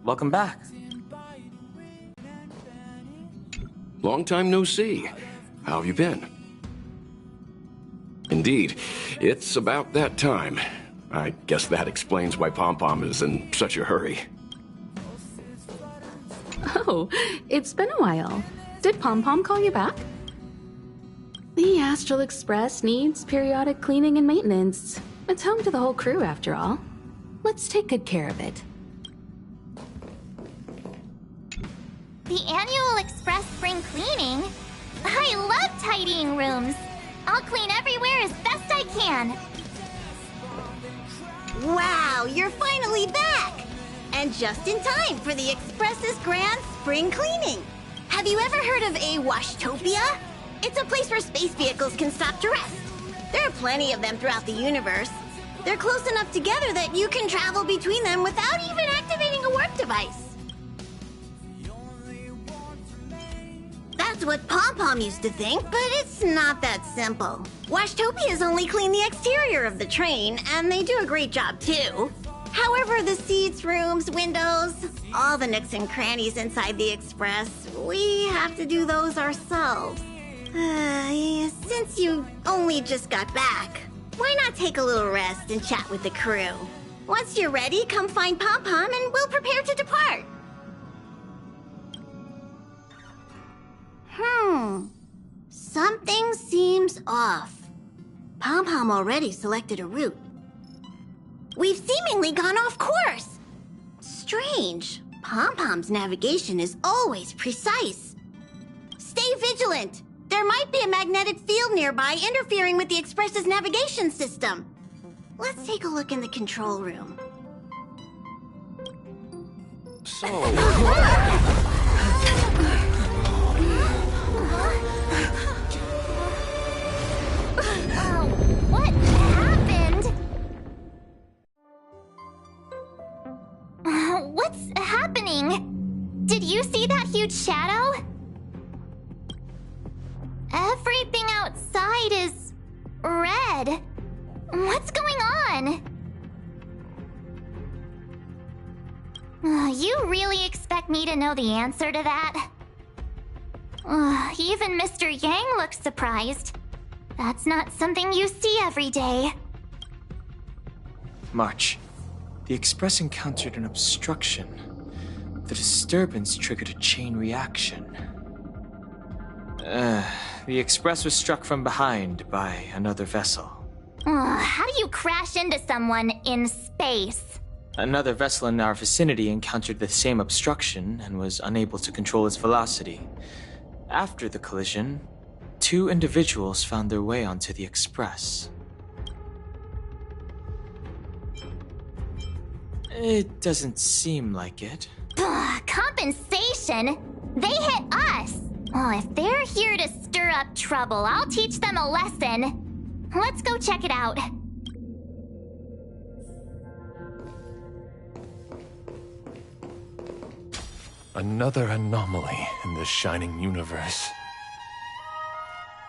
Welcome back. Long time no see. How have you been? Indeed, it's about that time. I guess that explains why Pom-Pom is in such a hurry. Oh, it's been a while. Did Pom-Pom call you back? The Astral Express needs periodic cleaning and maintenance. It's home to the whole crew, after all. Let's take good care of it. The annual Express spring cleaning? I love tidying rooms. I'll clean everywhere as best I can. Wow, you're finally back! And just in time for the Express's grand spring cleaning. Have you ever heard of a Washtopia? It's a place where space vehicles can stop to rest. There are plenty of them throughout the universe. They're close enough together that you can travel between them without even activating a warp device. That's what Pom-Pom used to think, but it's not that simple. Washtopias only clean the exterior of the train, and they do a great job too. However, the seats, rooms, windows, all the nooks and crannies inside the Express, we have to do those ourselves. Since you only just got back, why not take a little rest and chat with the crew? Once you're ready, come find Pom-Pom and we'll prepare to depart. Something seems off. Pom-Pom already selected a route. We've seemingly gone off course. Strange. Pom-Pom's navigation is always precise. Stay vigilant. There might be a magnetic field nearby interfering with the Express's navigation system. Let's take a look in the control room. So... What happened? What's happening? Did you see that huge shadow? Everything outside is red. What's going on? You really expect me to know the answer to that? Even Mr. Yang looks surprised. That's not something you see every day. March, the Express encountered an obstruction. The disturbance triggered a chain reaction. The Express was struck from behind by another vessel. How do you crash into someone in space? Another vessel in our vicinity encountered the same obstruction and was unable to control its velocity. After the collision, 2 individuals found their way onto the Express. It doesn't seem like it. Compensation? They hit us! If they're here to stir up trouble, I'll teach them a lesson. Let's go check it out. Another anomaly in the shining universe.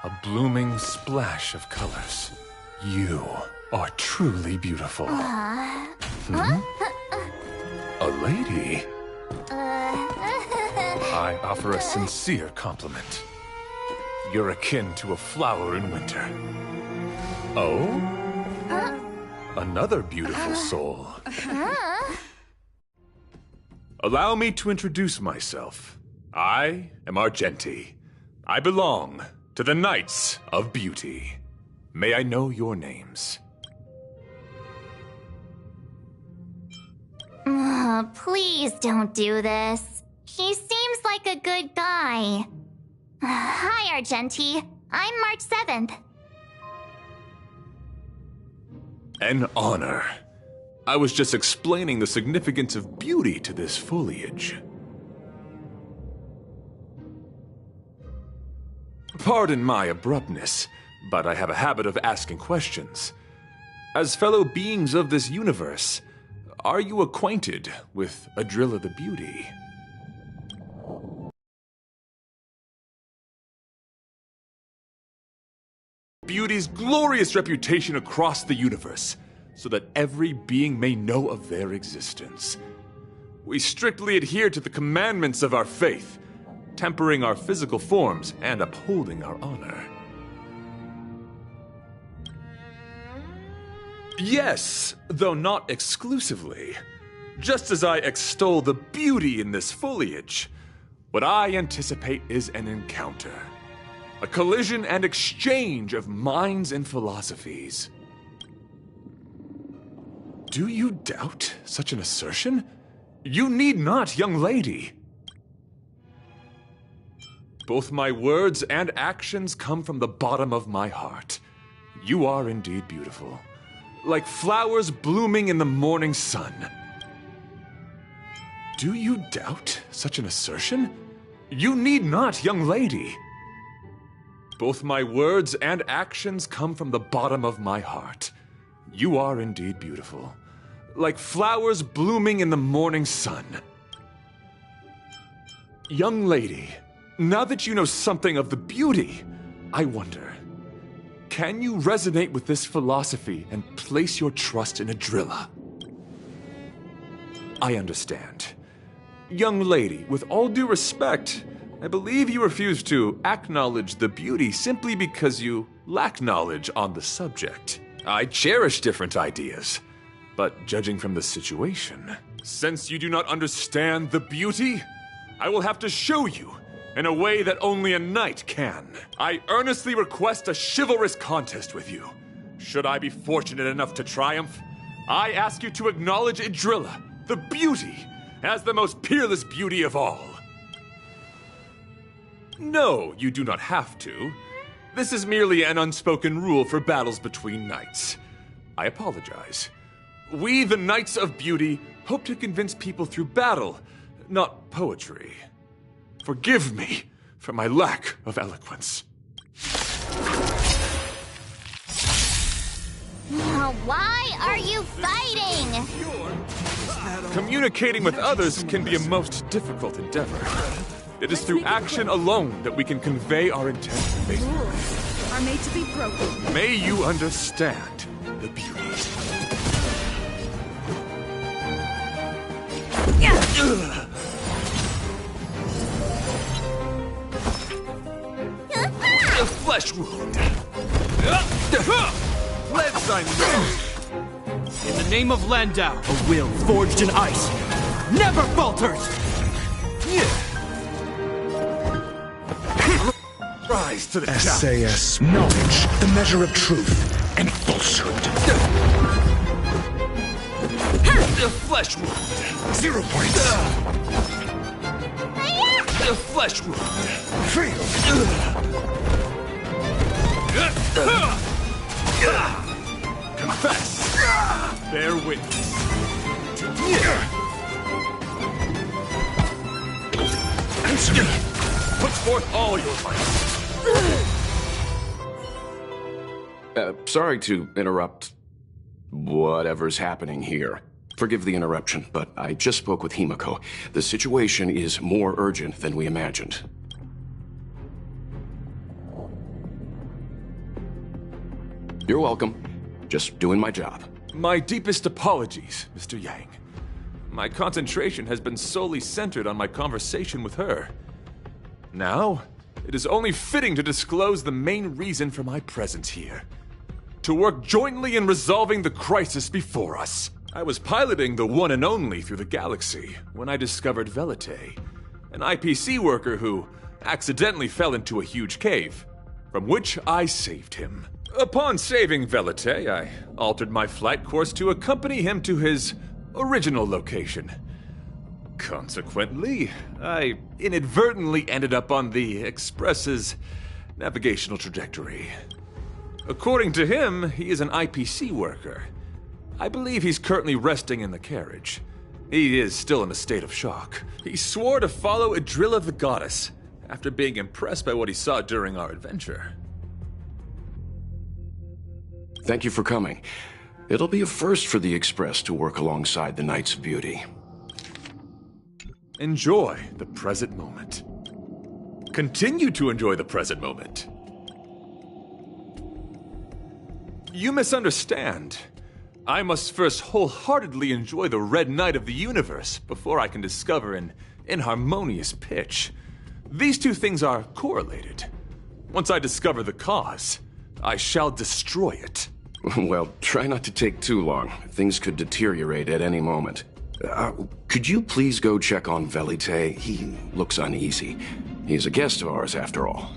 A blooming splash of colors. You are truly beautiful. A lady? I offer a sincere compliment. You're akin to a flower in winter. Oh? Another beautiful soul. Allow me to introduce myself. I am Argenti. I belong to the Knights of Beauty. May I know your names? Please don't do this. He seems like a good guy. Hi, Argenti. I'm March 7th. An honor. I was just explaining the significance of beauty to this foliage. Pardon my abruptness, but I have a habit of asking questions. As fellow beings of this universe, are you acquainted with Adrilla the Beauty? Beauty's glorious reputation across the universe, so that every being may know of their existence. We strictly adhere to the commandments of our faith, tempering our physical forms and upholding our honor. Yes, though not exclusively. Just as I extol the beauty in this foliage, what I anticipate is an encounter. A collision and exchange of minds and philosophies. Do you doubt such an assertion? You need not, young lady. Both my words and actions come from the bottom of my heart. You are indeed beautiful, like flowers blooming in the morning sun. Do you doubt such an assertion? You need not, young lady. Both my words and actions come from the bottom of my heart. You are indeed beautiful, like flowers blooming in the morning sun. Young lady, now that you know something of the beauty, I wonder, can you resonate with this philosophy and place your trust in Adrilla? I understand. Young lady, with all due respect, I believe you refuse to acknowledge the beauty simply because you lack knowledge on the subject. I cherish different ideas, but judging from the situation, since you do not understand the beauty, I will have to show you in a way that only a knight can. I earnestly request a chivalrous contest with you. Should I be fortunate enough to triumph, I ask you to acknowledge Adrilla, the beauty, as the most peerless beauty of all. No, you do not have to. This is merely an unspoken rule for battles between knights. I apologize. We, the Knights of Beauty, hope to convince people through battle, not poetry. Forgive me for my lack of eloquence. Why are you fighting? Communicating with others can be a most difficult endeavor. It is through action alone that we can convey our intent. Rules are made to be broken. May you understand the beauty. A flesh wound. Let's I know. In the name of Landau, a will forged in ice never falters! Rise to the challenge. SAS, knowledge, the measure of truth and falsehood. A flesh wound. 0 points. A flesh wound. Failed. Confess. Bear witness. Answer me. Put forth all your might. Sorry to interrupt whatever's happening here. Forgive the interruption, but I just spoke with Himiko. The situation is more urgent than we imagined. You're welcome. Just doing my job. My deepest apologies, Mr. Yang. My concentration has been solely centered on my conversation with her. Now, it is only fitting to disclose the main reason for my presence here. To work jointly in resolving the crisis before us. I was piloting the one and only through the galaxy when I discovered Velite, an IPC worker who accidentally fell into a huge cave, from which I saved him. Upon saving Velite, I altered my flight course to accompany him to his original location. Consequently, I inadvertently ended up on the Express's navigational trajectory. According to him, he is an IPC worker. I believe he's currently resting in the carriage. He is still in a state of shock. He swore to follow Adrilla the Goddess after being impressed by what he saw during our adventure. Thank you for coming. It'll be a first for the Express to work alongside the Knights of Beauty. Enjoy the present moment. Continue to enjoy the present moment. You misunderstand. I must first wholeheartedly enjoy the red night of the universe before I can discover an inharmonious pitch. These two things are correlated. Once I discover the cause, I shall destroy it. Well, try not to take too long. Things could deteriorate at any moment. Could you please go check on Velite? He looks uneasy. He's a guest of ours, after all.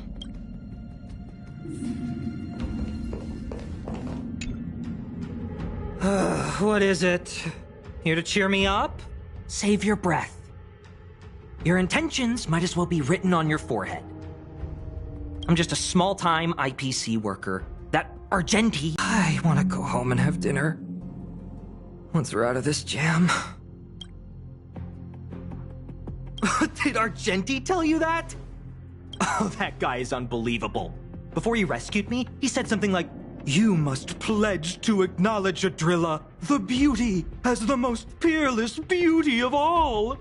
What is it? Here to cheer me up? Save your breath. Your intentions might as well be written on your forehead. I'm just a small-time IPC worker. That Argenti... I want to go home and have dinner. Once we're out of this jam. Did Argenti tell you that? Oh, that guy is unbelievable. Before he rescued me, he said something like, "You must pledge to acknowledge Adrilla, the beauty, as the most peerless beauty of all."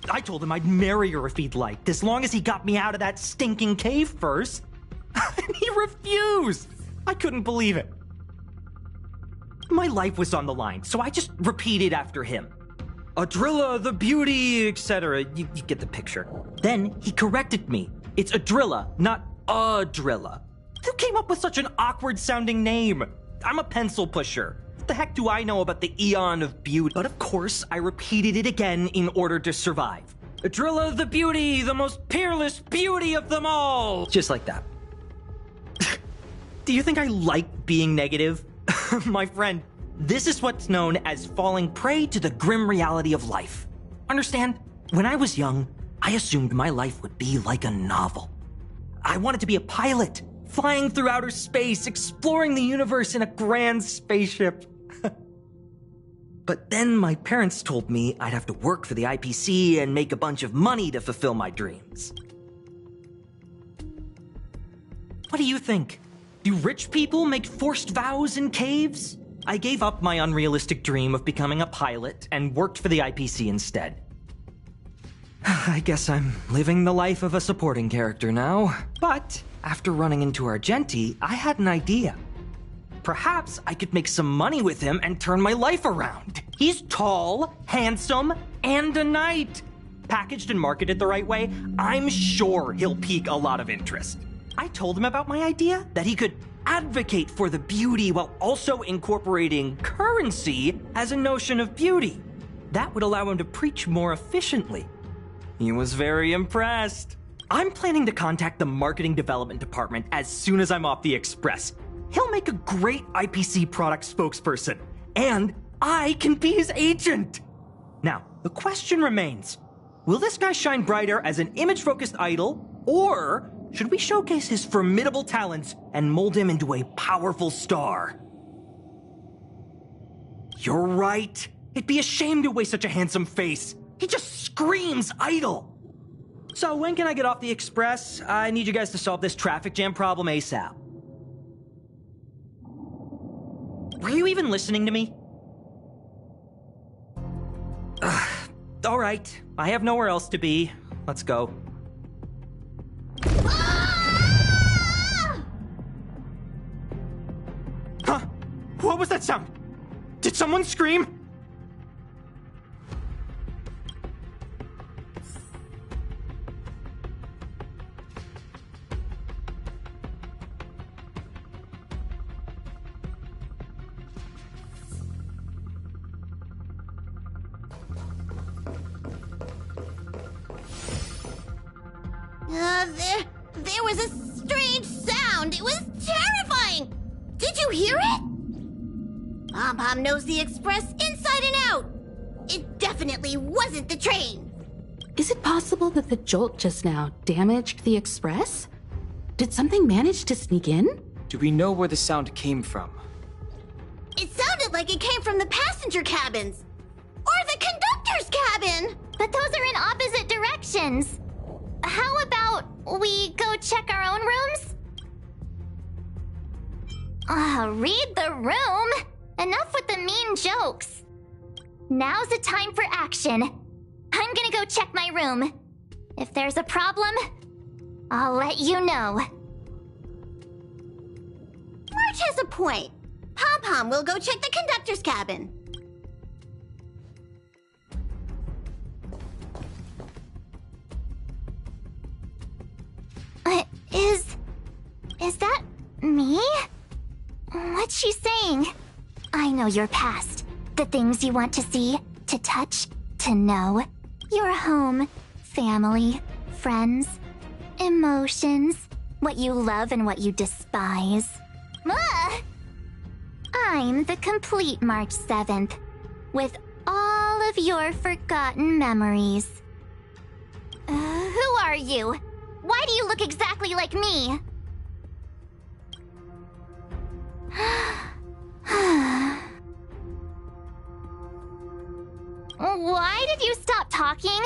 I told him I'd marry her if he'd liked, as long as he got me out of that stinking cave first. And he refused! I couldn't believe it. My life was on the line, so I just repeated after him. Adrilla, the beauty, etc. You get the picture. Then he corrected me. It's Adrilla, not Adrilla. Who came up with such an awkward-sounding name? I'm a pencil pusher. What the heck do I know about the Eon of Beauty? But of course, I repeated it again in order to survive. Adrilla the beauty, the most peerless beauty of them all! Just like that. Do you think I like being negative? My friend, this is what's known as falling prey to the grim reality of life. Understand? When I was young, I assumed my life would be like a novel. I wanted to be a pilot, flying through outer space, exploring the universe in a grand spaceship. But then my parents told me I'd have to work for the IPC and make a bunch of money to fulfill my dreams. What do you think? Do rich people make forced vows in caves? I gave up my unrealistic dream of becoming a pilot and worked for the IPC instead. I guess I'm living the life of a supporting character now. But after running into Argenti, I had an idea. Perhaps I could make some money with him and turn my life around. He's tall, handsome, and a knight. Packaged and marketed the right way, I'm sure he'll pique a lot of interest. I told him about my idea, that he could advocate for the beauty while also incorporating currency as a notion of beauty. That would allow him to preach more efficiently. He was very impressed. I'm planning to contact the marketing development department as soon as I'm off the Express. He'll make a great IPC product spokesperson, and I can be his agent. Now, the question remains, will this guy shine brighter as an image-focused idol, or should we showcase his formidable talents and mold him into a powerful star? You're right. It'd be a shame to waste such a handsome face. He just screams idol. So when can I get off the Express? I need you guys to solve this traffic jam problem ASAP. Were you even listening to me? All right. I have nowhere else to be. Let's go. Huh? What was that sound? Did someone scream? There was a strange sound. It was terrifying. Did you hear it? Pom-Pom knows the Express inside and out. It definitely wasn't the train! Is it possible that the jolt just now damaged the express? Did something manage to sneak in? Do we know where the sound came from? It sounded like it came from the passenger cabins! Or the conductor's cabin! But those are in opposite directions. How about we go check our own rooms? Read the room! Enough with the mean jokes. Now's the time for action. I'm gonna go check my room. If there's a problem, I'll let you know. March has a point. Pom-Pom will go check the conductor's cabin. Is that me? What's she saying? I know your past. The things you want to see, to touch, to know. Your home, family, friends, emotions, what you love and what you despise. I'm the complete March 7th, with all of your forgotten memories. Who are you? Why do you look exactly like me? Why did you stop talking?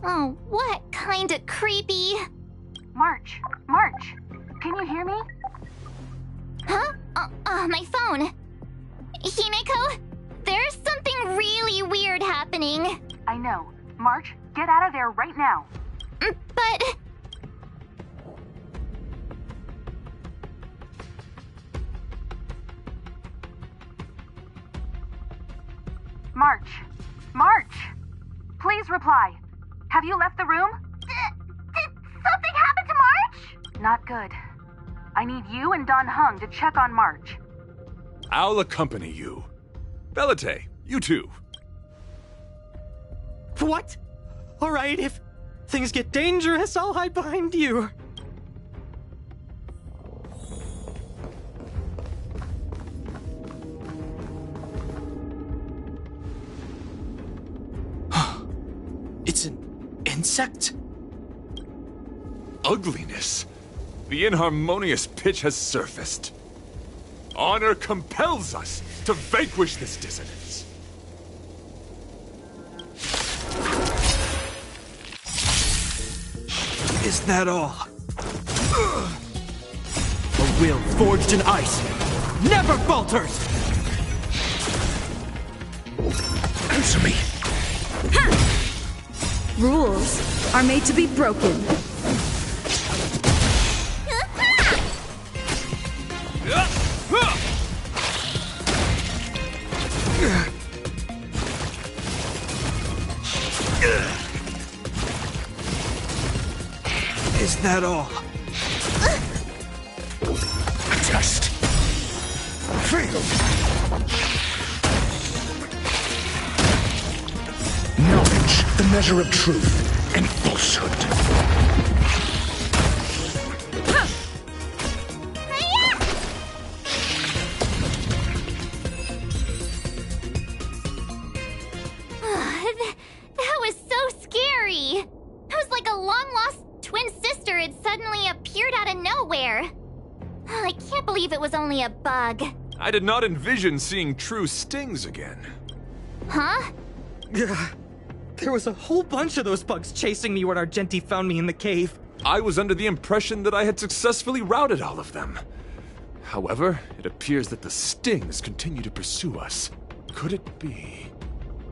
Oh, what kind of creepy... March, can you hear me? Huh? My phone. Himeko, there's something really weird happening. I know. March, get out of there right now. But... March! Please reply. Have you left the room? Did something happen to March? Not good. I need you and Don Hung to check on March. I'll accompany you. Belate, you too. What? Alright, if things get dangerous, I'll hide behind you. It's an insect? Ugliness. The inharmonious pitch has surfaced. Honor compels us to vanquish this dissonance. Is that all? A will forged in ice never falters! Answer me. Rules are made to be broken. Is that all? Test. Failed. Knowledge, the measure of truth and falsehood. That was so scary. It was like a long-lost twin sister had suddenly appeared out of nowhere. I can't believe it was only a bug. I did not envision seeing true stings again. Huh? There was a whole bunch of those bugs chasing me when Argenti found me in the cave. I was under the impression that I had successfully routed all of them. However, it appears that the stings continue to pursue us. Could it be?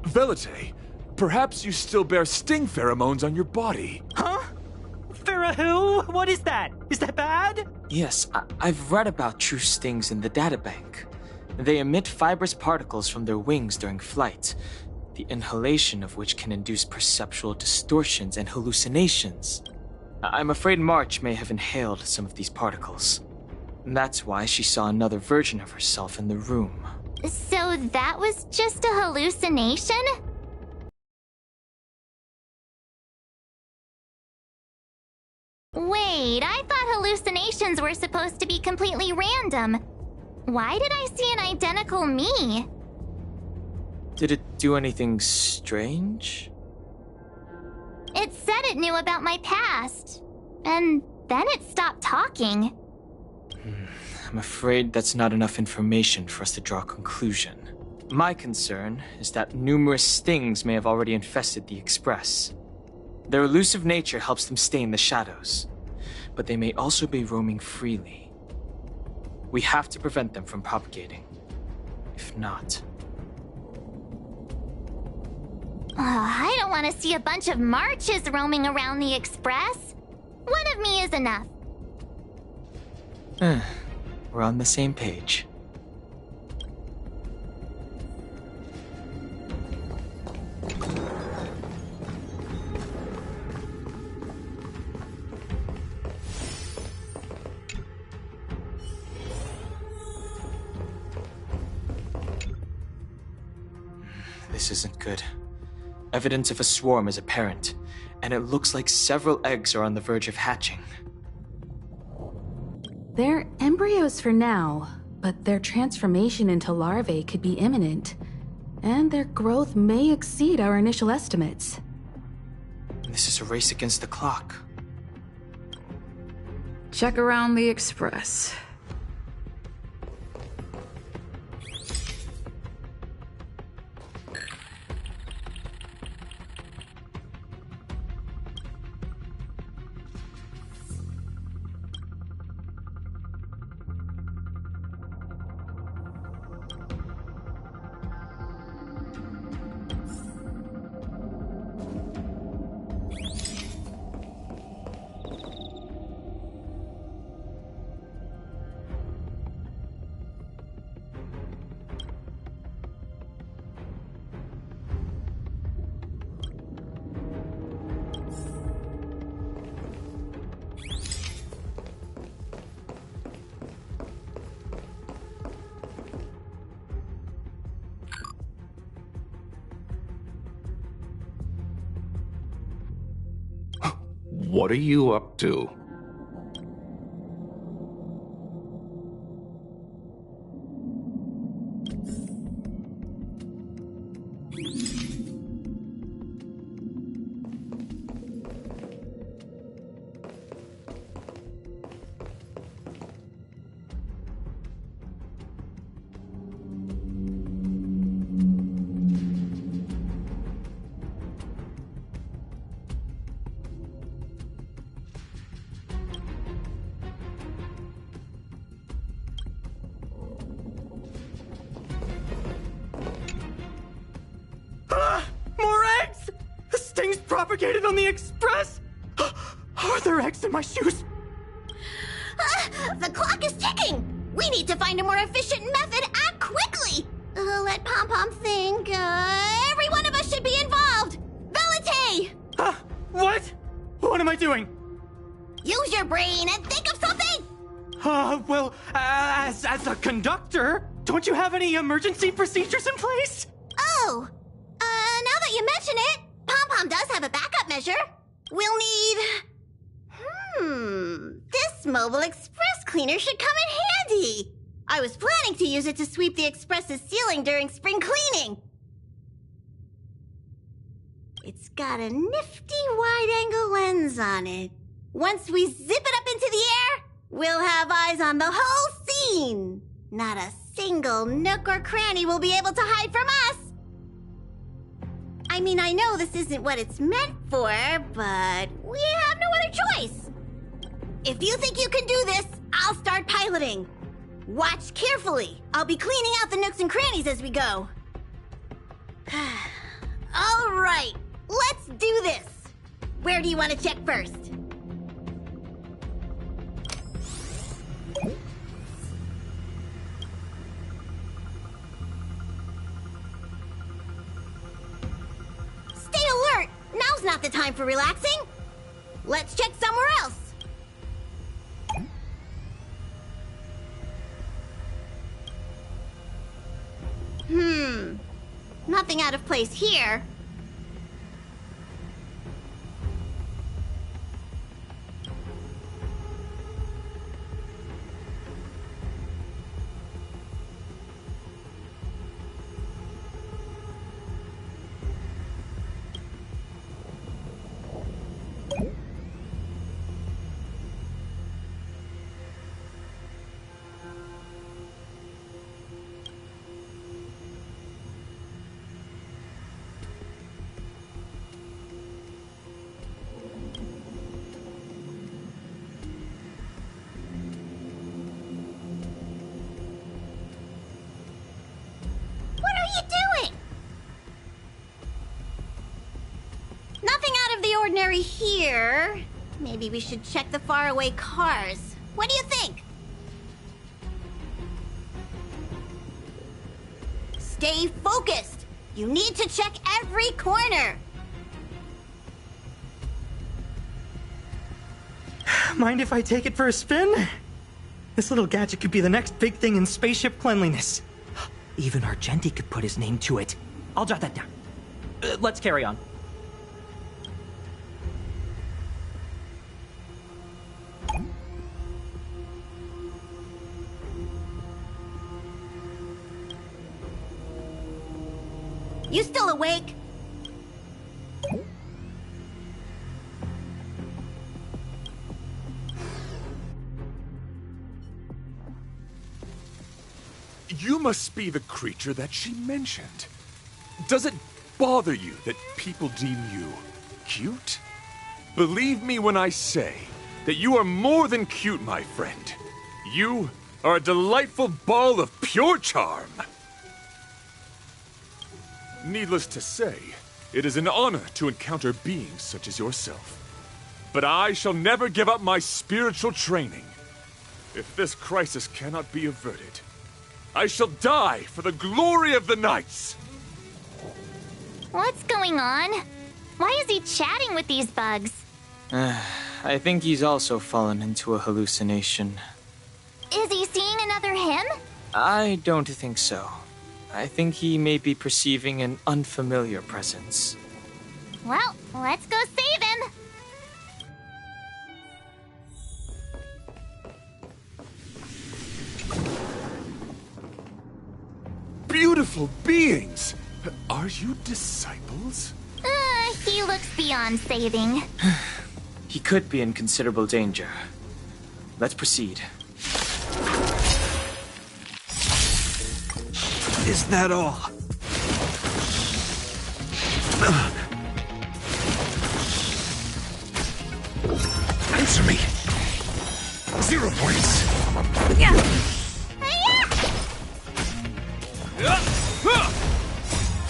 Velite, perhaps you still bear sting pheromones on your body. Huh? Farah, what is that? Is that bad? Yes, I've read about true stings in the databank. They emit fibrous particles from their wings during flight, the inhalation of which can induce perceptual distortions and hallucinations. I'm afraid March may have inhaled some of these particles. That's why she saw another version of herself in the room. So that was just a hallucination? Wait, I thought hallucinations were supposed to be completely random. Why did I see an identical me? Did it do anything strange? It said it knew about my past. And then it stopped talking. I'm afraid that's not enough information for us to draw a conclusion. My concern is that numerous things may have already infested the Express. Their elusive nature helps them stay in the shadows, but they may also be roaming freely. We have to prevent them from propagating. If not... I don't want to see a bunch of marches roaming around the Express. One of me is enough. We're on the same page. This isn't good. Evidence of a swarm is apparent, and it looks like several eggs are on the verge of hatching. They're embryos for now, but their transformation into larvae could be imminent, and their growth may exceed our initial estimates. This is a race against the clock. Check around the Express. What are you up to? More eggs! This thing's propagated on the Express! Are there eggs in my shoes? The clock is ticking! We need to find a more efficient method. Act quickly! Let Pom Pom think. Every one of us should be involved! Valete! What? What am I doing? Use your brain and think of something! Well, as a conductor, don't you have any emergency procedures in place? Oh! Now that you mention it, Pom Pom does have a backup measure. We'll need... This mobile express cleaner should come in handy. I was planning to use it to sweep the express's ceiling during spring cleaning. It's got a nifty wide-angle lens on it. Once we zip it up into the air, we'll have eyes on the whole scene. Not a single nook or cranny will be able to hide from us. I mean, I know this isn't what it's meant for, but we have no other choice. If you think you can do this, I'll start piloting. Watch carefully. I'll be cleaning out the nooks and crannies as we go. All right, let's do this. Where do you want to check first? Stay alert! Now's not the time for relaxing. Let's check somewhere else. Nothing out of place here. ordinary here, maybe we should check the faraway cars. What do you think? Stay focused! You need to check every corner! Mind if I take it for a spin? This little gadget could be the next big thing in spaceship cleanliness. Even Argenti could put his name to it. I'll jot that down. Let's carry on. You still awake? You must be the creature that she mentioned. Does it bother you that people deem you cute? Believe me when I say that you are more than cute, my friend. You are a delightful ball of pure charm. Needless to say, it is an honor to encounter beings such as yourself. But I shall never give up my spiritual training. If this crisis cannot be averted, I shall die for the glory of the Knights! What's going on? Why is he chatting with these bugs? I think he's also fallen into a hallucination. Is he seeing another him? I don't think so. I think he may be perceiving an unfamiliar presence. Well, let's go save him! Beautiful beings! Are you disciples? He looks beyond saving. He could be in considerable danger. Let's proceed. Is that all? Answer me. 0 points.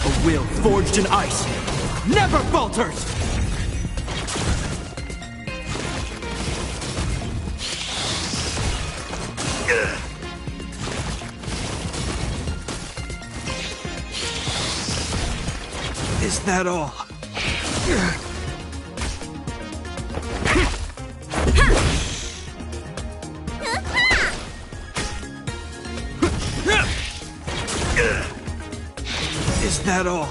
A will forged in ice never falters! Is that all? Is that all?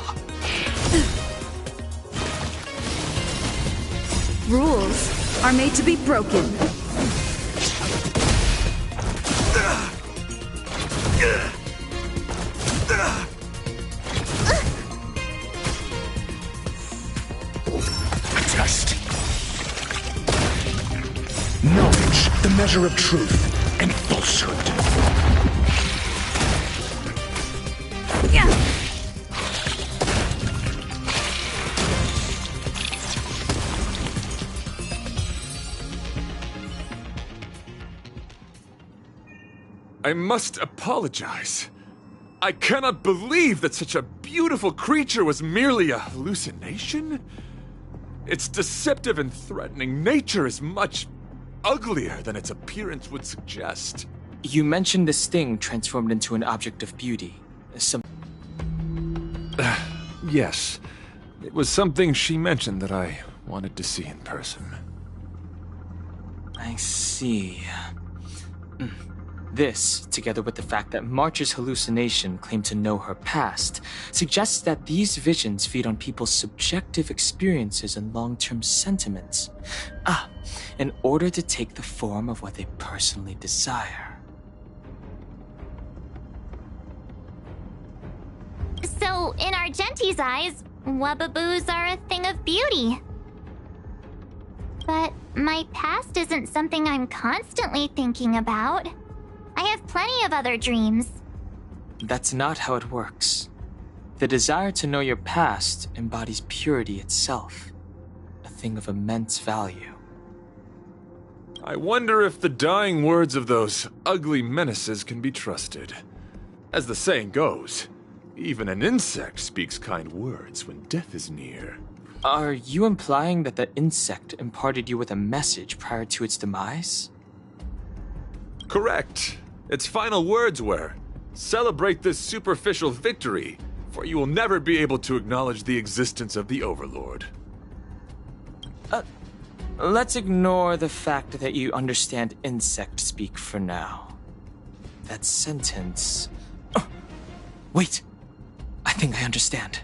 Rules are made to be broken. Test. Knowledge, the measure of truth and falsehood. I must apologize. I cannot believe that such a beautiful creature was merely a hallucination. Its deceptive and threatening nature is much uglier than its appearance would suggest. You mentioned this thing transformed into an object of beauty. Yes. It was something she mentioned that I wanted to see in person. I see. This, together with the fact that March's hallucination claimed to know her past, suggests that these visions feed on people's subjective experiences and long-term sentiments. In order to take the form of what they personally desire. So, in Argenti's eyes, Wubbaboos are a thing of beauty. But my past isn't something I'm constantly thinking about. I have plenty of other dreams. That's not how it works. The desire to know your past embodies purity itself, a thing of immense value. I wonder if the dying words of those ugly menaces can be trusted. As the saying goes, even an insect speaks kind words when death is near. Are you implying that the insect imparted you with a message prior to its demise? Correct. Its final words were, "Celebrate this superficial victory, for you will never be able to acknowledge the existence of the Overlord." Let's ignore the fact that you understand insect speak for now. That sentence... Oh, wait! I think I understand.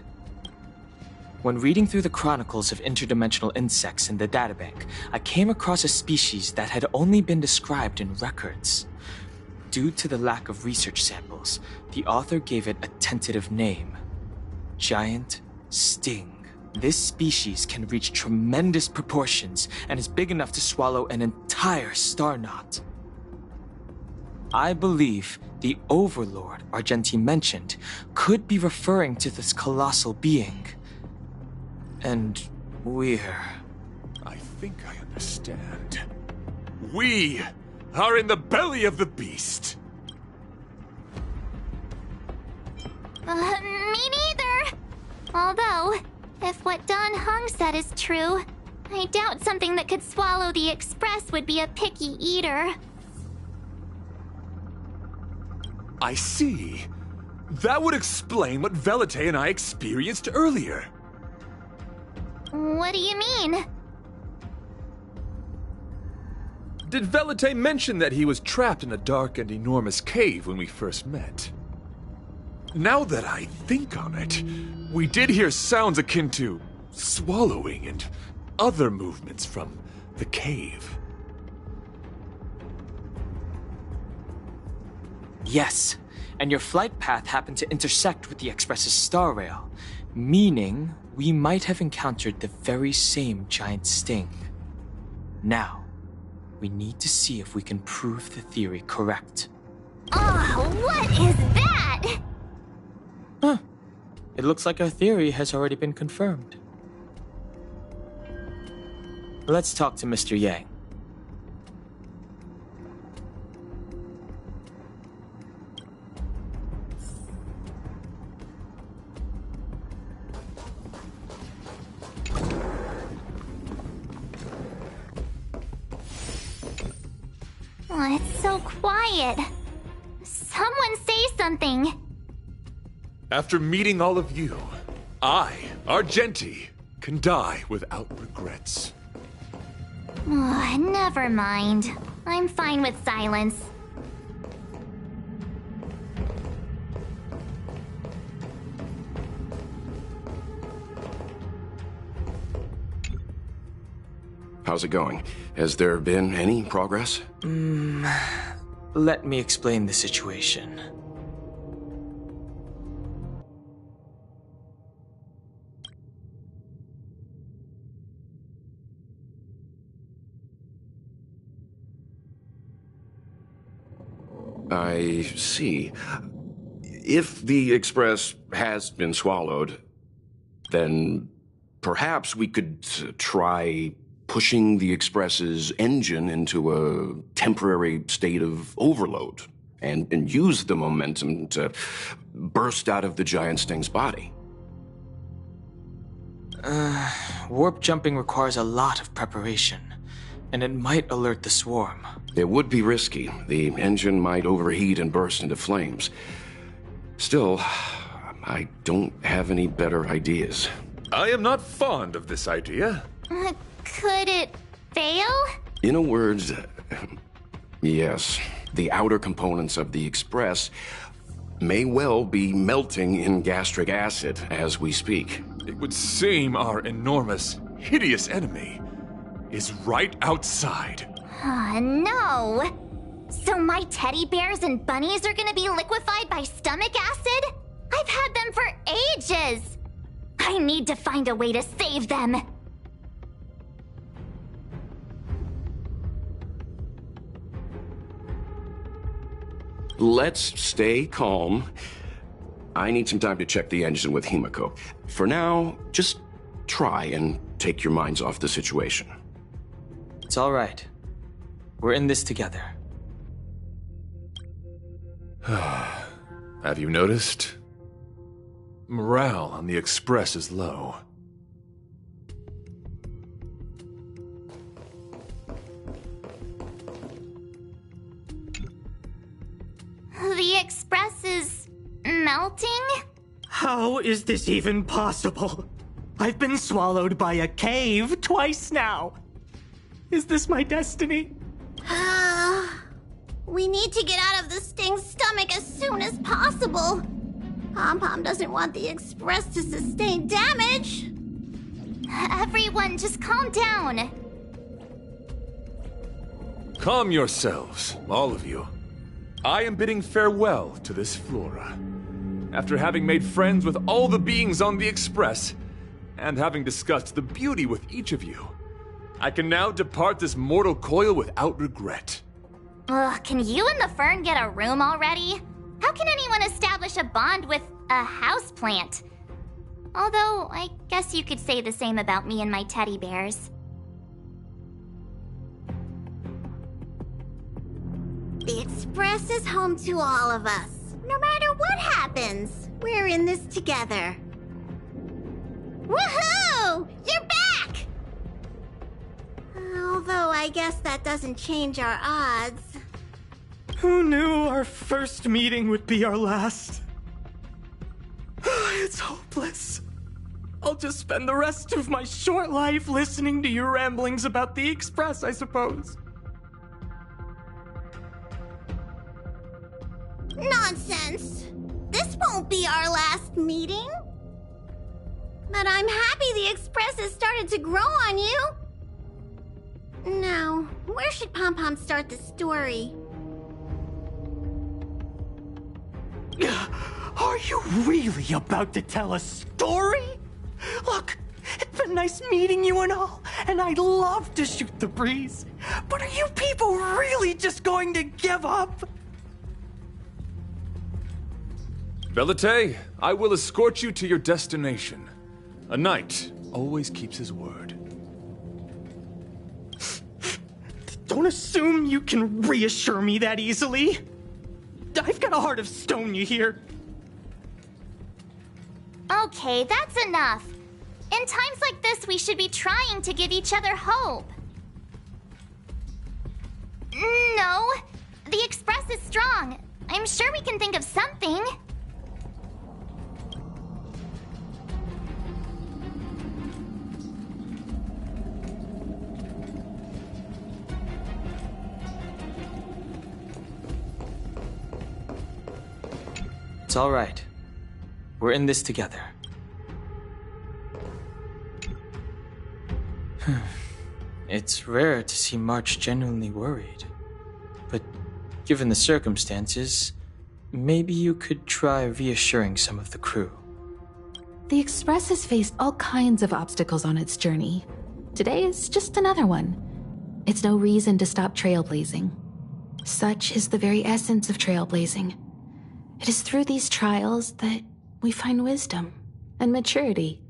When reading through the chronicles of interdimensional insects in the databank, I came across a species that had only been described in records. Due to the lack of research samples, the author gave it a tentative name: Giant Sting. This species can reach tremendous proportions and is big enough to swallow an entire star knot. I believe the Overlord Argenti mentioned could be referring to this colossal being. And we're... I think I understand. We are in the belly of the beast. Me neither. Although, if what Don Hung said is true, I doubt something that could swallow the Express would be a picky eater. I see. That would explain what Velite and I experienced earlier. What do you mean? Did Velite mention that he was trapped in a dark and enormous cave when we first met? Now that I think on it, we did hear sounds akin to swallowing and other movements from the cave. Yes, and your flight path happened to intersect with the Express's star rail, meaning we might have encountered the very same giant sting. Now, we need to see if we can prove the theory correct. Oh, what is that? Huh. It looks like our theory has already been confirmed. Let's talk to Mr. Yang. Oh, it's so quiet. Someone say something. After meeting all of you, I, Argenti, can die without regrets. Oh, never mind. I'm fine with silence. How's it going? Has there been any progress? Let me explain the situation. I see. If the Express has been swallowed, then perhaps we could try pushing the Express's engine into a temporary state of overload and use the momentum to burst out of the giant sting's body. Warp jumping requires a lot of preparation, and it might alert the swarm. It would be risky. The engine might overheat and burst into flames. Still, I don't have any better ideas. I am not fond of this idea. Could it fail? In a word, yes. The outer components of the Express may well be melting in gastric acid as we speak. It would seem our enormous, hideous enemy is right outside. No! So my teddy bears and bunnies are gonna be liquefied by stomach acid? I've had them for ages! I need to find a way to save them! Let's stay calm. I need some time to check the engine with Himiko. For now, just try and take your minds off the situation. It's all right. We're in this together. Have you noticed? Morale on the Express is low. The Express is melting? How is this even possible? I've been swallowed by a cave twice now. Is this my destiny? We need to get out of the Sting's stomach as soon as possible. Pom-Pom doesn't want the Express to sustain damage. Everyone, just calm down. Calm yourselves, all of you. I am bidding farewell to this flora. After having made friends with all the beings on the Express, and having discussed the beauty with each of you, I can now depart this mortal coil without regret. Ugh, can you and the fern get a room already? How can anyone establish a bond with a houseplant? Although, I guess you could say the same about me and my teddy bears. The Express is home to all of us. No matter what happens, we're in this together. Woohoo! You're back! Although I guess that doesn't change our odds. Who knew our first meeting would be our last? It's hopeless. I'll just spend the rest of my short life listening to your ramblings about the Express, I suppose. Nonsense! This won't be our last meeting. But I'm happy the Express has started to grow on you. Now, where should Pom-Pom start the story? Are you really about to tell a story? Look, it's been nice meeting you and all, and I'd love to shoot the breeze. But are you people really just going to give up? Belite, I will escort you to your destination. A knight always keeps his word. Don't assume you can reassure me that easily. I've got a heart of stone, you hear? Okay, that's enough. In times like this, we should be trying to give each other hope. No, the Express is strong. I'm sure we can think of something. It's all right. We're in this together. It's rare to see March genuinely worried. But given the circumstances, maybe you could try reassuring some of the crew. The Express has faced all kinds of obstacles on its journey. Today is just another one. It's no reason to stop trailblazing. Such is the very essence of trailblazing. It is through these trials that we find wisdom and maturity.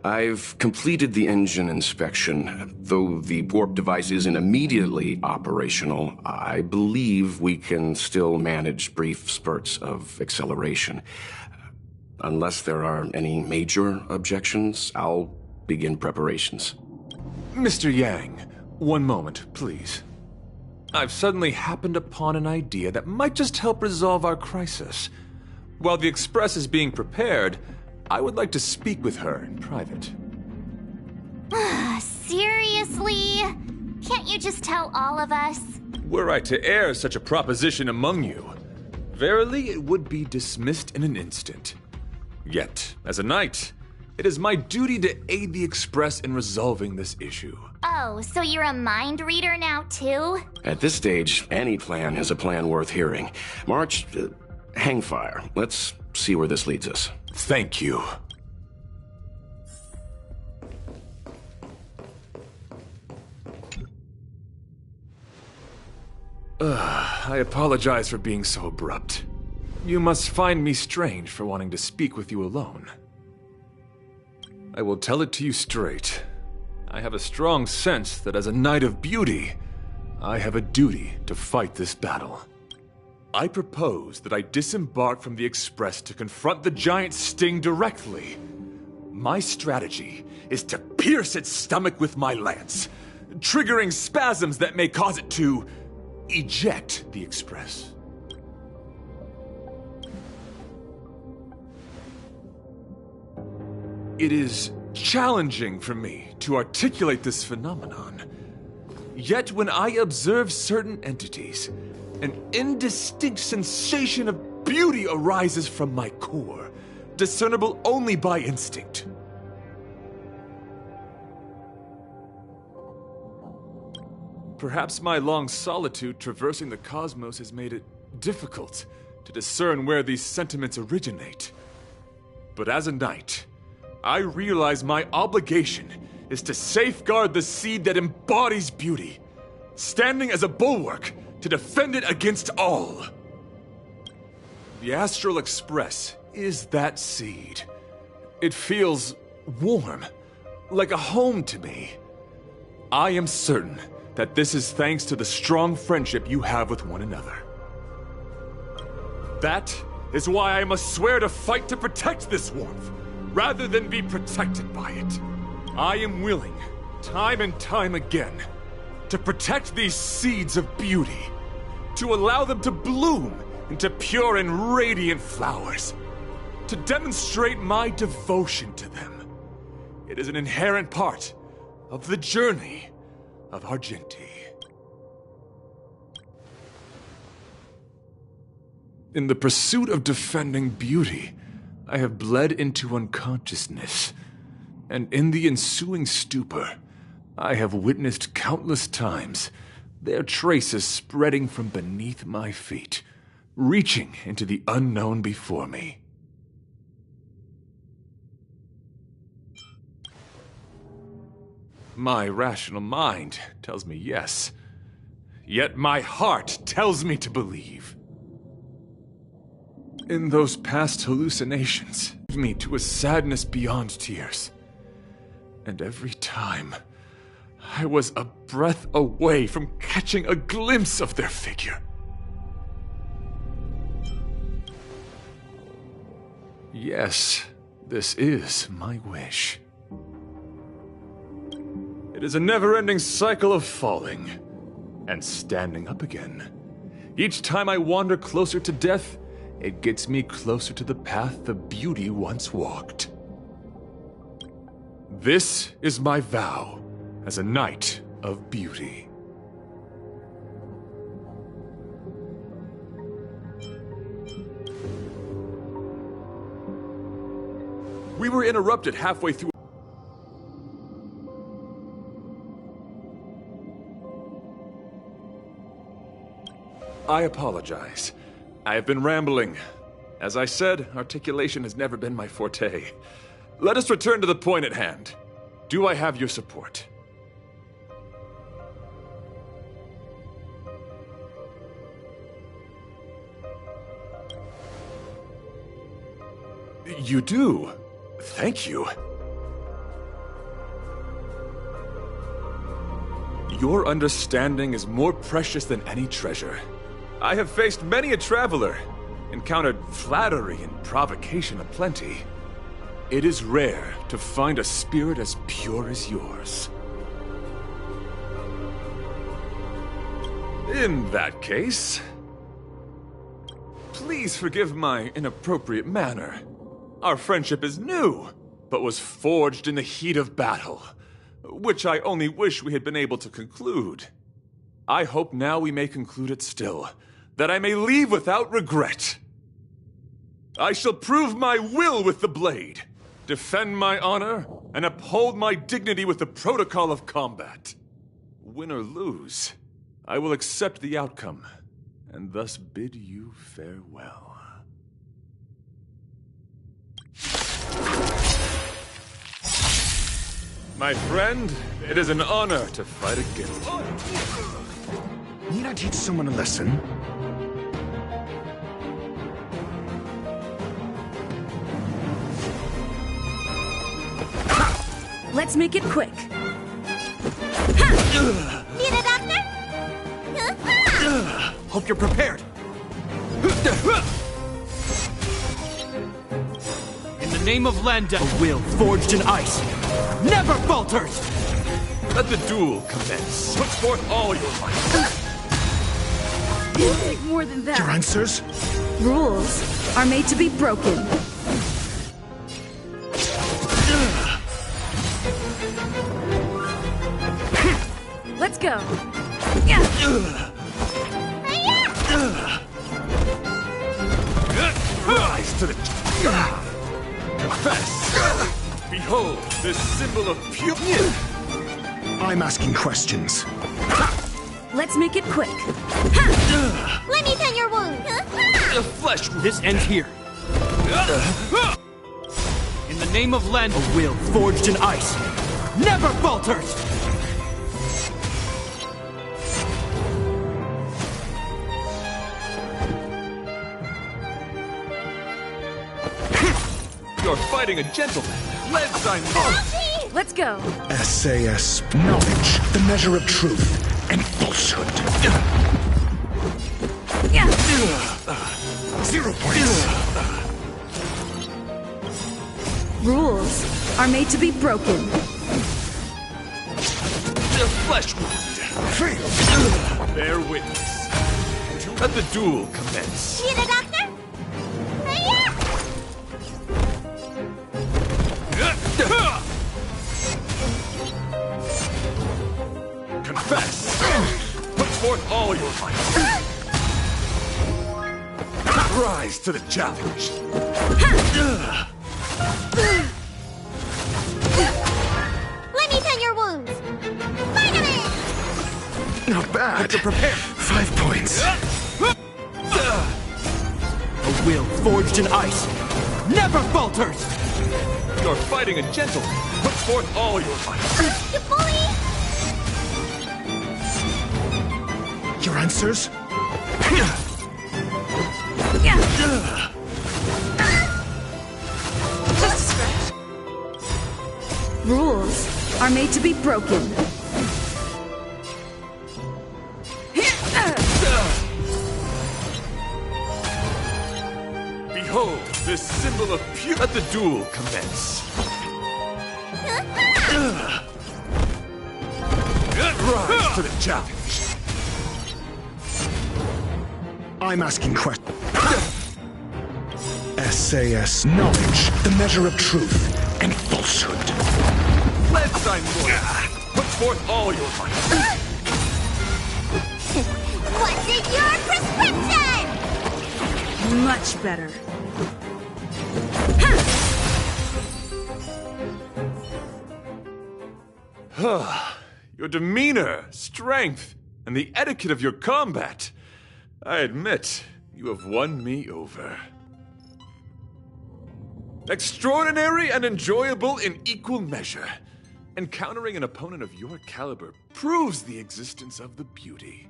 I've completed the engine inspection. Though the warp device isn't immediately operational, I believe we can still manage brief spurts of acceleration. Unless there are any major objections, I'll begin preparations. Mr. Yang, one moment, please. I've suddenly happened upon an idea that might just help resolve our crisis. While the Express is being prepared, I would like to speak with her in private. Seriously? Can't you just tell all of us? Were I to air such a proposition among you, verily it would be dismissed in an instant. Yet, as a knight, it is my duty to aid the Express in resolving this issue. Oh, so you're a mind reader now, too? At this stage, any plan is a plan worth hearing. March, hang fire. Let's see where this leads us. Thank you. I apologize for being so abrupt. You must find me strange for wanting to speak with you alone. I will tell it to you straight. I have a strong sense that as a Knight of Beauty, I have a duty to fight this battle. I propose that I disembark from the Express to confront the giant Sting directly. My strategy is to pierce its stomach with my lance, triggering spasms that may cause it to eject the Express. It is challenging for me to articulate this phenomenon. Yet when I observe certain entities, an indistinct sensation of beauty arises from my core, discernible only by instinct. Perhaps my long solitude traversing the cosmos has made it difficult to discern where these sentiments originate. But as a knight, I realize my obligation is to safeguard the seed that embodies beauty, standing as a bulwark to defend it against all. The Astral Express is that seed. It feels warm, like a home to me. I am certain that this is thanks to the strong friendship you have with one another. That is why I must swear to fight to protect this warmth, rather than be protected by it. I am willing, time and time again, to protect these seeds of beauty, to allow them to bloom into pure and radiant flowers, to demonstrate my devotion to them. It is an inherent part of the journey of Argenti. In the pursuit of defending beauty, I have bled into unconsciousness, and in the ensuing stupor, I have witnessed countless times their traces spreading from beneath my feet, reaching into the unknown before me. My rational mind tells me yes, yet my heart tells me to believe. In those past hallucinations, me to a sadness beyond tears. And every time, I was a breath away from catching a glimpse of their figure. Yes, this is my wish. It is a never-ending cycle of falling and standing up again. Each time I wander closer to death, it gets me closer to the path the beauty once walked. This is my vow as a knight of beauty. We were interrupted halfway through. I apologize. I have been rambling. As I said, articulation has never been my forte. Let us return to the point at hand. Do I have your support? You do. Thank you. Your understanding is more precious than any treasure. I have faced many a traveler, encountered flattery and provocation aplenty. It is rare to find a spirit as pure as yours. In that case, please forgive my inappropriate manner. Our friendship is new, but was forged in the heat of battle, which I only wish we had been able to conclude. I hope now we may conclude it still, that I may leave without regret. I shall prove my will with the blade, defend my honor, and uphold my dignity with the protocol of combat. Win or lose, I will accept the outcome, and thus bid you farewell. My friend, it is an honor to fight against you. Need I teach someone a lesson? Let's make it quick. Need a doctor? Hope you're prepared. In the name of Lenda, a will forged in ice never falters! Let the duel commence. Put forth all your might. It'll take more than that. Your answers? Rules are made to be broken. Let's go. Rise to the... Confess! Behold, this symbol of purity! I'm asking questions. Let's make it quick. Let me tend your wound. The flesh... This ends here. In the name of Len, a will forged in ice never falters! You're fighting a gentleman. Let's sign Let's go. SAS. Knowledge, the measure of truth and falsehood. 0 points. Rules are made to be broken. The flesh wound. Failed. Bear witness. Let the duel commence. Need a doctor? Confess! Put forth all your might! Rise to the challenge! Let me tend your wounds. Vitamin! Not bad. To prepare! 5 points. A will forged in ice never falters! You're fighting a gentleman! Put forth all your might! You bully! Your answers? Just a scratch. Rules are made to be broken. Behold, this symbol of pure... Let the duel commence. Rise to the challenge. I'm asking questions. SAS. Knowledge, the measure of truth and falsehood. Let's sign more. Put forth all your might. What's in your prescription? Much better. Your demeanor, strength, and the etiquette of your combat. I admit, you have won me over. Extraordinary and enjoyable in equal measure. Encountering an opponent of your caliber proves the existence of the beauty.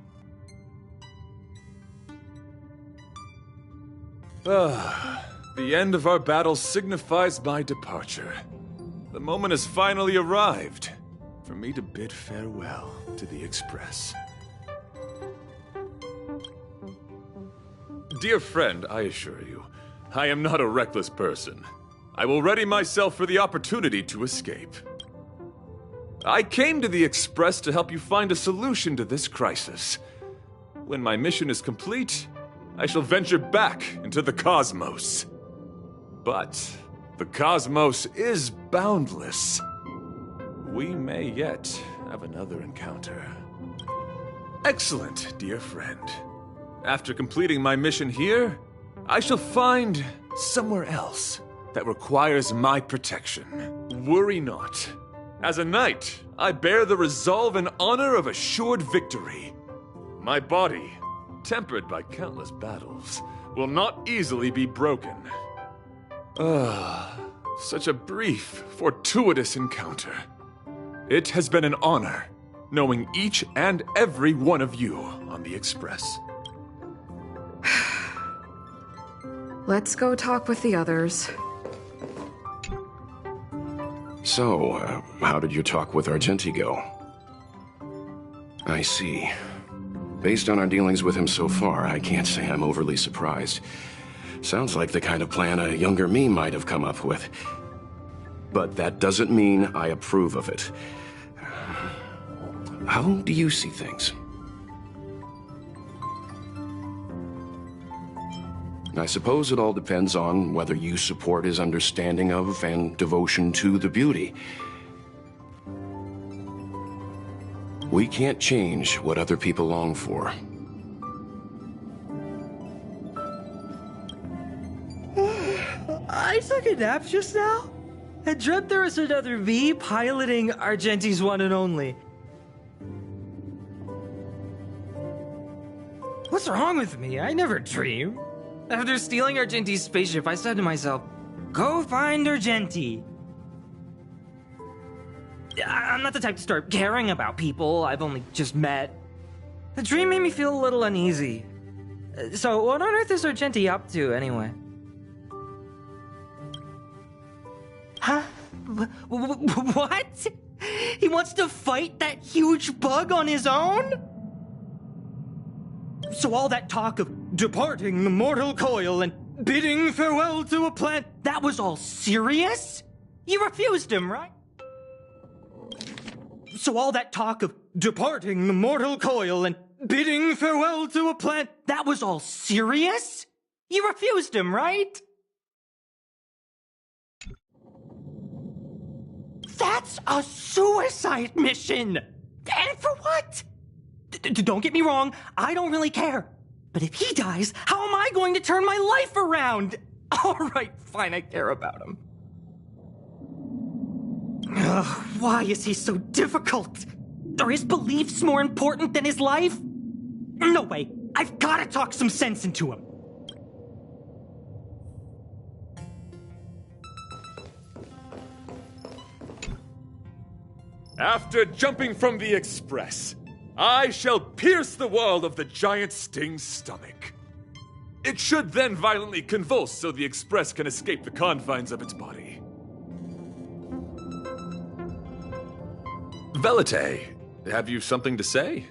The end of our battle signifies my departure. The moment has finally arrived for me to bid farewell to the Express. Dear friend, I assure you, I am not a reckless person. I will ready myself for the opportunity to escape. I came to the Express to help you find a solution to this crisis. When my mission is complete, I shall venture back into the cosmos. But the cosmos is boundless. We may yet have another encounter. Excellent, dear friend. After completing my mission here, I shall find somewhere else that requires my protection. Worry not. As a knight, I bear the resolve and honor of assured victory. My body, tempered by countless battles, will not easily be broken. Such a brief, fortuitous encounter. It has been an honor knowing each and every one of you on the Express. Let's go talk with the others. So, how did your talk with Argenti go? I see. Based on our dealings with him so far, I can't say I'm overly surprised. Sounds like the kind of plan a younger me might have come up with. But that doesn't mean I approve of it. How do you see things? I suppose it all depends on whether you support his understanding of and devotion to the beauty. We can't change what other people long for. I took a nap just now. I dreamt there was another me piloting Argenti's one and only. What's wrong with me? I never dream. After stealing Argenti's spaceship, I said to myself, go find Argenti. I'm not the type to start caring about people I've only just met. The dream made me feel a little uneasy. So what on earth is Argenti up to, anyway? Huh? What? He wants to fight that huge bug on his own? So all that talk of departing the mortal coil and bidding farewell to a plant, that was all serious? You refused him, right? So all that talk of departing the mortal coil and bidding farewell to a plant, that was all serious? You refused him, right? That's a suicide mission! And for what? Don't get me wrong, I don't really care. But if he dies, how am I going to turn my life around? Alright, fine, I care about him. Ugh, why is he so difficult? Are his beliefs more important than his life? No way, I've gotta talk some sense into him. After jumping from the Express, I shall pierce the wall of the giant sting's stomach. It should then violently convulse so the Express can escape the confines of its body. Velite, have you something to say?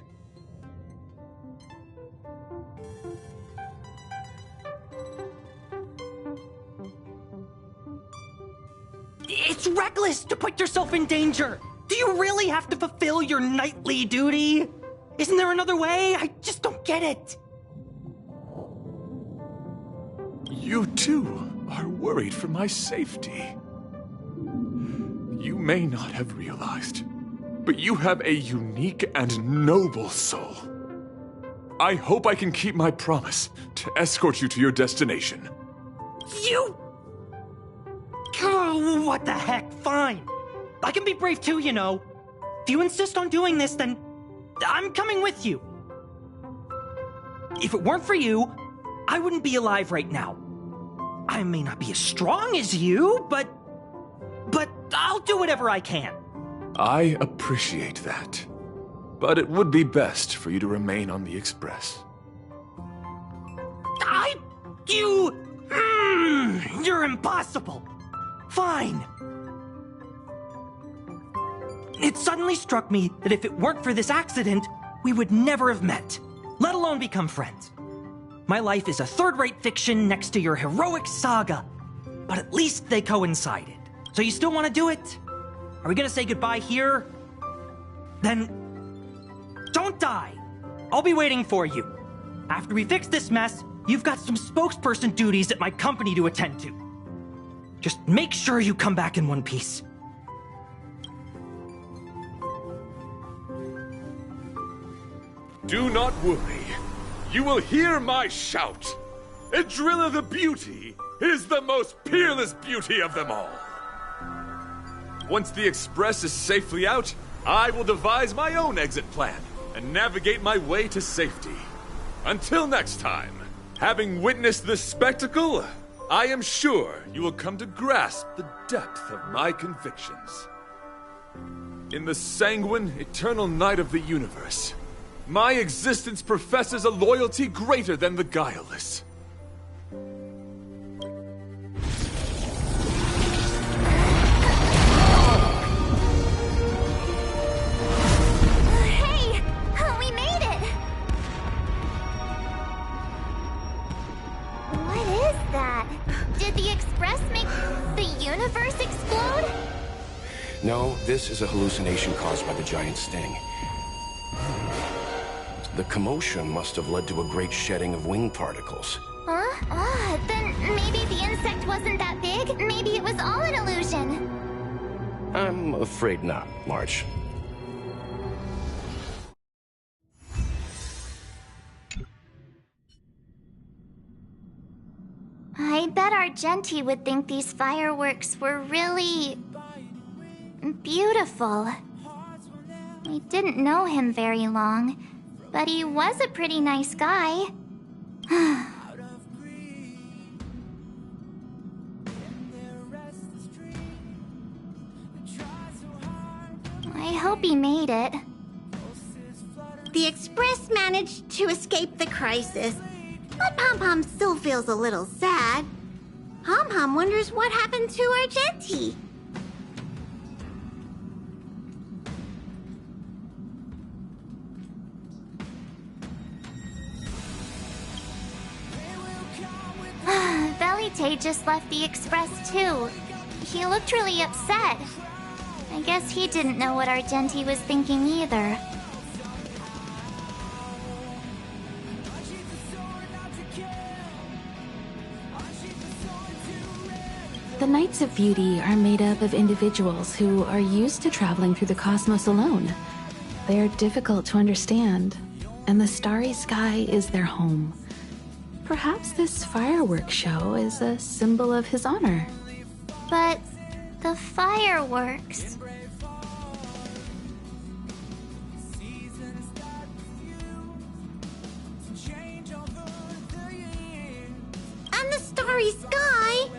It's reckless to put yourself in danger. Do you really have to fulfill your nightly duty? Isn't there another way? I just don't get it. You too are worried for my safety. You may not have realized, but you have a unique and noble soul. I hope I can keep my promise to escort you to your destination. You... Oh, what the heck? Fine. I can be brave too, you know. If you insist on doing this, then I'm coming with you. If it weren't for you, I wouldn't be alive right now. I may not be as strong as you, but I'll do whatever I can. I appreciate that. But it would be best for you to remain on the Express. You're impossible. Fine. It suddenly struck me that if it weren't for this accident, we would never have met, let alone become friends. My life is a third-rate fiction next to your heroic saga, but at least they coincided. So you still want to do it? Are we gonna say goodbye here? Then don't die. I'll be waiting for you. After we fix this mess, you've got some spokesperson duties at my company to attend to. Just make sure you come back in one piece. Do not worry. You will hear my shout. Adrilla the Beauty is the most peerless beauty of them all. Once the Express is safely out, I will devise my own exit plan and navigate my way to safety. Until next time, having witnessed this spectacle, I am sure you will come to grasp the depth of my convictions. In the sanguine, eternal night of the universe, my existence professes a loyalty greater than the guileless. Hey! We made it! What is that? Did the Express make the universe explode? No, this is a hallucination caused by the giant sting. The commotion must have led to a great shedding of wing particles. Huh? Then maybe the insect wasn't that big. Maybe it was all an illusion. I'm afraid not, March. I bet Argenti would think these fireworks were really beautiful. We didn't know him very long, but he was a pretty nice guy. I hope he made it. The Express managed to escape the crisis, but Pom Pom still feels a little sad. Pom Pom wonders what happened to Argenti. Velite just left the Express too. He looked really upset. I guess he didn't know what Argenti was thinking either. The Knights of Beauty are made up of individuals who are used to traveling through the cosmos alone. They are difficult to understand, and the starry sky is their home. Perhaps this fireworks show is a symbol of his honor. But the fireworks... And the starry sky!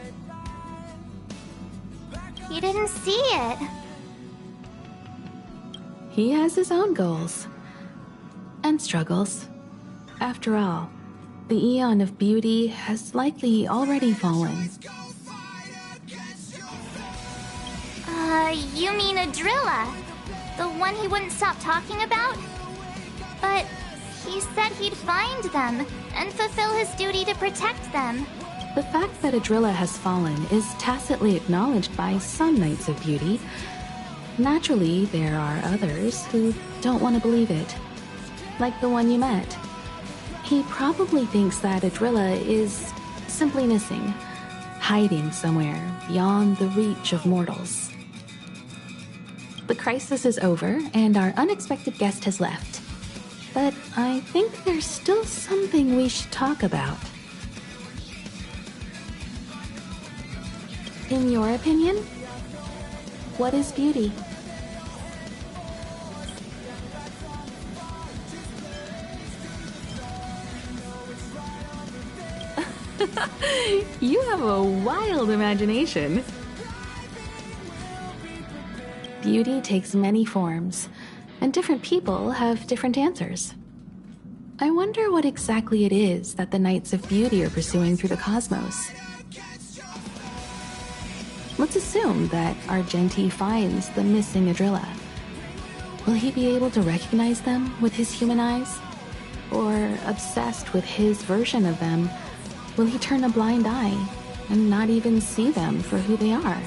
He didn't see it. He has his own goals and struggles. After all, the Eon of Beauty has likely already fallen. You mean Adrilla? The one he wouldn't stop talking about? But he said he'd find them and fulfill his duty to protect them. The fact that Adrilla has fallen is tacitly acknowledged by some Knights of Beauty. Naturally, there are others who don't want to believe it. Like the one you met. He probably thinks that Adrilla is simply missing, hiding somewhere beyond the reach of mortals. The crisis is over, and our unexpected guest has left. But I think there's still something we should talk about. In your opinion, what is beauty? You have a wild imagination. Beauty takes many forms, and different people have different answers. I wonder what exactly it is that the Knights of Beauty are pursuing through the cosmos. Let's assume that Argenti finds the missing Adrilla. Will he be able to recognize them with his human eyes? Or, obsessed with his version of them, will he turn a blind eye and not even see them for who they are?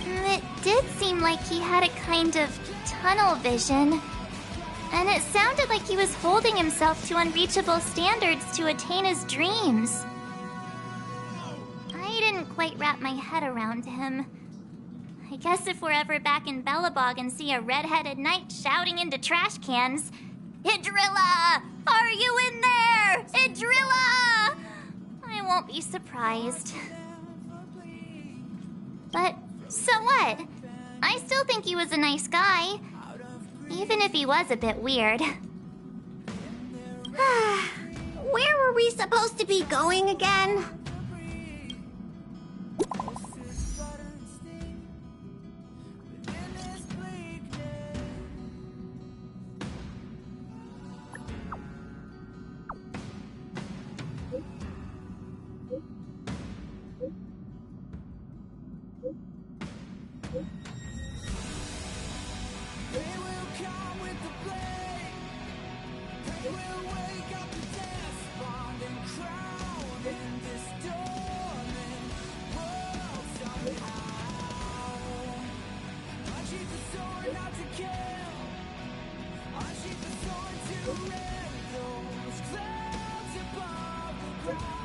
It did seem like he had a kind of tunnel vision. And it sounded like he was holding himself to unreachable standards to attain his dreams. I didn't quite wrap my head around him. I guess if we're ever back in Belobog and see a red-headed knight shouting into trash cans, "Idrilla! Are you in there? Idrilla!" I won't be surprised. But so what? I still think he was a nice guy, even if he was a bit weird. Where were we supposed to be going again? Bye.